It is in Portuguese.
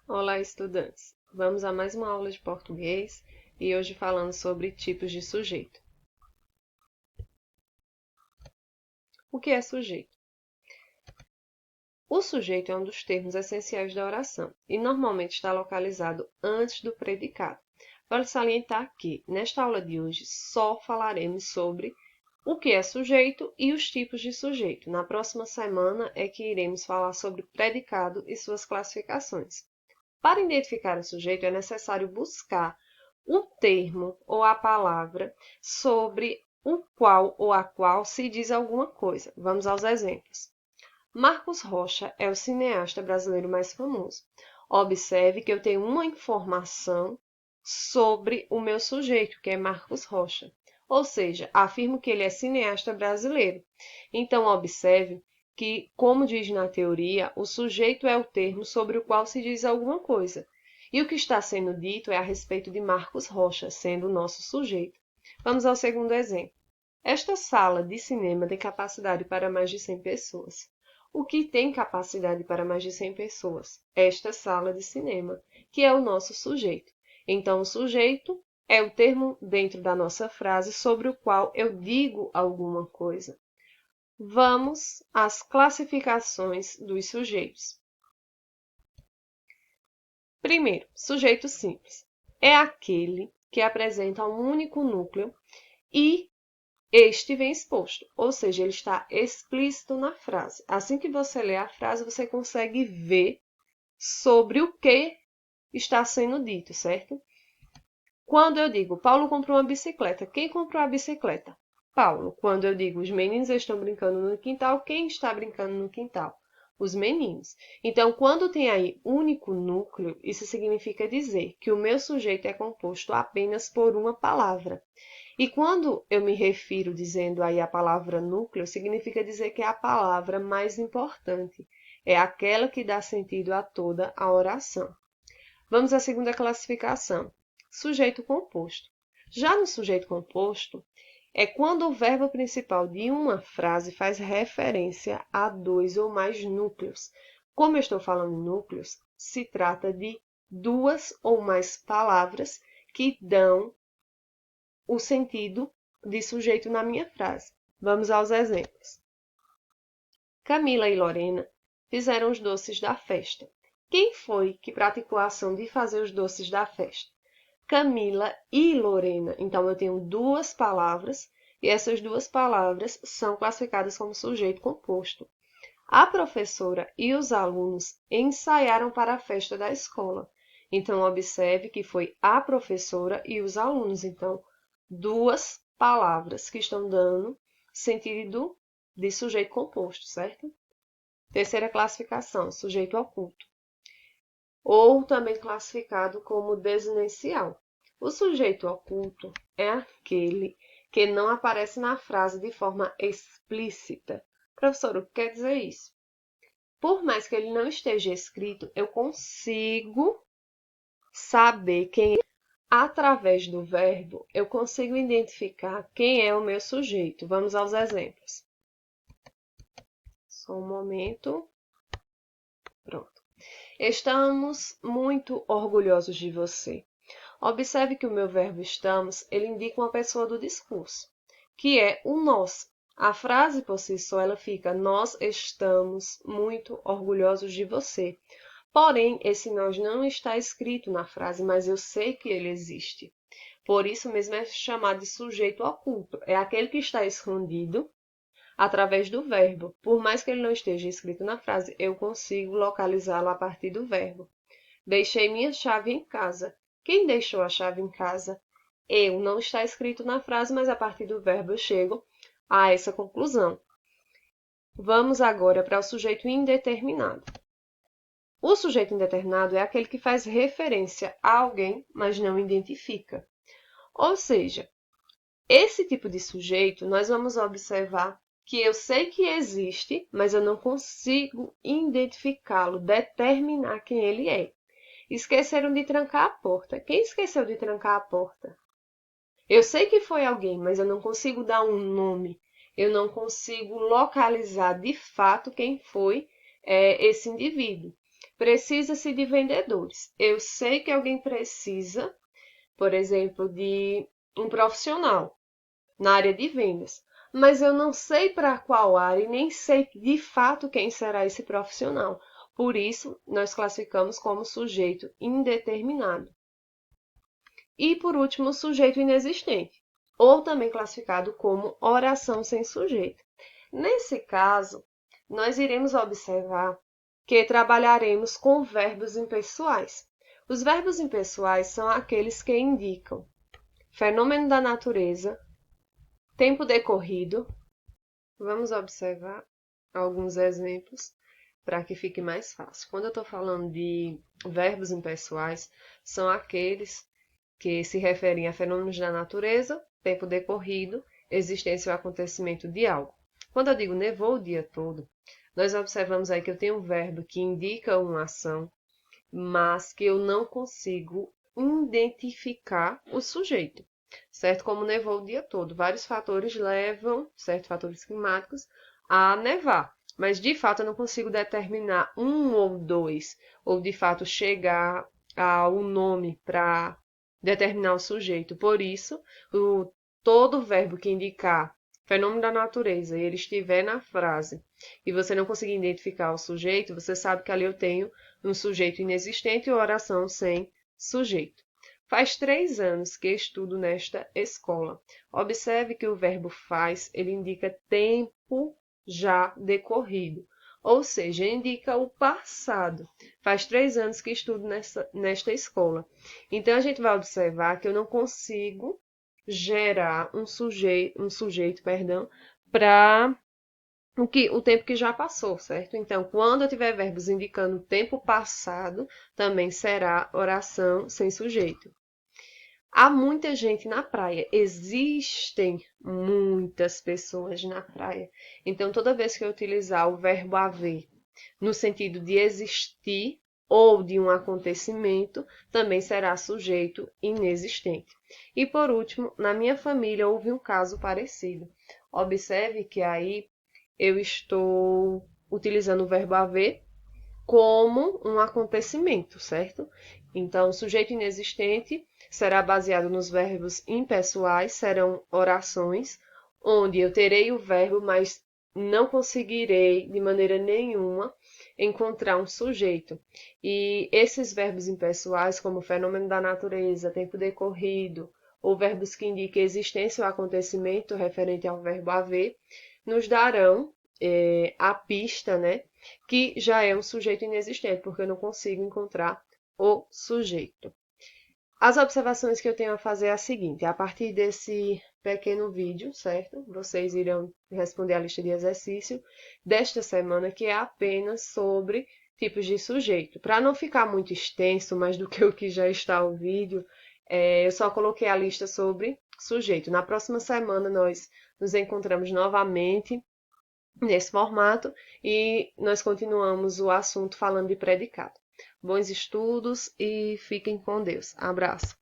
Olá, estudantes! Vamos a mais uma aula de português e hoje falando sobre tipos de sujeito. O que é sujeito? O sujeito é um dos termos essenciais da oração e normalmente está localizado antes do predicado. Vale salientar que, nesta aula de hoje, só falaremos sobre o que é sujeito e os tipos de sujeito. Na próxima semana é que iremos falar sobre predicado e suas classificações. Para identificar o sujeito, é necessário buscar o termo ou a palavra sobre o qual ou a qual se diz alguma coisa. Vamos aos exemplos. Marcos Rocha é o cineasta brasileiro mais famoso. Observe que eu tenho uma informação sobre o meu sujeito, que é Marcos Rocha. Ou seja, afirmo que ele é cineasta brasileiro. Então, observe que, como diz na teoria, o sujeito é o termo sobre o qual se diz alguma coisa. E o que está sendo dito é a respeito de Marcos Rocha, sendo o nosso sujeito. Vamos ao segundo exemplo. Esta sala de cinema tem capacidade para mais de 100 pessoas. O que tem capacidade para mais de 100 pessoas? Esta sala de cinema, que é o nosso sujeito. Então, o sujeito é o termo dentro da nossa frase sobre o qual eu digo alguma coisa. Vamos às classificações dos sujeitos. Primeiro, sujeito simples. É aquele que apresenta um único núcleo e este vem exposto, ou seja, ele está explícito na frase. Assim que você lê a frase, você consegue ver sobre o que está sendo dito, certo? Quando eu digo Paulo comprou uma bicicleta, quem comprou a bicicleta? Paulo. Quando eu digo os meninos estão brincando no quintal, quem está brincando no quintal? Os meninos. Então, quando tem aí único núcleo, isso significa dizer que o meu sujeito é composto apenas por uma palavra. E quando eu me refiro dizendo aí a palavra núcleo, significa dizer que é a palavra mais importante. É aquela que dá sentido a toda a oração. Vamos à segunda classificação. Sujeito composto. Já no sujeito composto, é quando o verbo principal de uma frase faz referência a dois ou mais núcleos. Como eu estou falando em núcleos, se trata de duas ou mais palavras que dão o sentido de sujeito na minha frase. Vamos aos exemplos. Camila e Lorena fizeram os doces da festa. Quem foi que praticou a ação de fazer os doces da festa? Camila e Lorena. Então, eu tenho duas palavras e essas duas palavras são classificadas como sujeito composto. A professora e os alunos ensaiaram para a festa da escola. Então, observe que foi a professora e os alunos. Então, duas palavras que estão dando sentido de sujeito composto, certo? Terceira classificação, sujeito oculto, ou também classificado como desinencial. O sujeito oculto é aquele que não aparece na frase de forma explícita. Professor, o que quer dizer isso? Por mais que ele não esteja escrito, eu consigo saber quem é. Através do verbo, eu consigo identificar quem é o meu sujeito. Vamos aos exemplos. Só um momento. Pronto. Estamos muito orgulhosos de você. Observe que o meu verbo estamos, ele indica uma pessoa do discurso, que é o nós. A frase por si só, ela fica, nós estamos muito orgulhosos de você. Porém, esse nós não está escrito na frase, mas eu sei que ele existe. Por isso mesmo é chamado de sujeito oculto. É aquele que está escondido através do verbo. Por mais que ele não esteja escrito na frase, eu consigo localizá-lo a partir do verbo. Deixei minha chave em casa. Quem deixou a chave em casa? Eu. Não está escrito na frase, mas a partir do verbo eu chego a essa conclusão. Vamos agora para o sujeito indeterminado. O sujeito indeterminado é aquele que faz referência a alguém, mas não identifica. Ou seja, esse tipo de sujeito, nós vamos observar que eu sei que existe, mas eu não consigo identificá-lo, determinar quem ele é. Esqueceram de trancar a porta. Quem esqueceu de trancar a porta? Eu sei que foi alguém, mas eu não consigo dar um nome. Eu não consigo localizar de fato quem foi esse indivíduo. Precisa-se de vendedores. Eu sei que alguém precisa, por exemplo, de um profissional na área de vendas, mas eu não sei para qual área e nem sei de fato quem será esse profissional. Por isso, nós classificamos como sujeito indeterminado. E, por último, o sujeito inexistente, ou também classificado como oração sem sujeito. Nesse caso, nós iremos observar que trabalharemos com verbos impessoais. Os verbos impessoais são aqueles que indicam fenômeno da natureza, tempo decorrido. Vamos observar alguns exemplos para que fique mais fácil. Quando eu estou falando de verbos impessoais, são aqueles que se referem a fenômenos da natureza, tempo decorrido, existência ou acontecimento de algo. Quando eu digo nevou o dia todo, nós observamos aí que eu tenho um verbo que indica uma ação, mas que eu não consigo identificar o sujeito, certo? Como nevou o dia todo. Vários fatores levam, certo? Fatores climáticos, a nevar. Mas, de fato, eu não consigo determinar um ou dois, ou, de fato, chegar ao nome para determinar o sujeito. Por isso, todo verbo que indicar fenômeno da natureza e ele estiver na frase e você não conseguir identificar o sujeito, você sabe que ali eu tenho um sujeito inexistente ou oração sem sujeito. Faz 3 anos que estudo nesta escola. Observe que o verbo faz, ele indica tempo já decorrido, ou seja, indica o passado. Faz 3 anos que estudo nesta escola. Então, a gente vai observar que eu não consigo gerar um sujeito, para o tempo que já passou, certo? Então, quando eu tiver verbos indicando o tempo passado, também será oração sem sujeito. Há muita gente na praia. Existem muitas pessoas na praia. Então, toda vez que eu utilizar o verbo haver no sentido de existir ou de um acontecimento, também será sujeito inexistente. E por último, na minha família houve um caso parecido. Observe que aí eu estou utilizando o verbo haver como um acontecimento, certo? Então, o sujeito inexistente será baseado nos verbos impessoais, serão orações, onde eu terei o verbo, mas não conseguirei de maneira nenhuma encontrar um sujeito. E esses verbos impessoais, como fenômeno da natureza, tempo decorrido, ou verbos que indiquem existência ou acontecimento referente ao verbo haver, nos darão a pista, né, que já é um sujeito inexistente, porque eu não consigo encontrar o sujeito. As observações que eu tenho a fazer é a seguinte: a partir desse pequeno vídeo, certo? Vocês irão responder a lista de exercício desta semana, que é apenas sobre tipos de sujeito. Para não ficar muito extenso, mais do que o que já está o vídeo, eu só coloquei a lista sobre sujeito. Na próxima semana nós nos encontramos novamente nesse formato e nós continuamos o assunto falando de predicado. Bons estudos e fiquem com Deus. Abraço.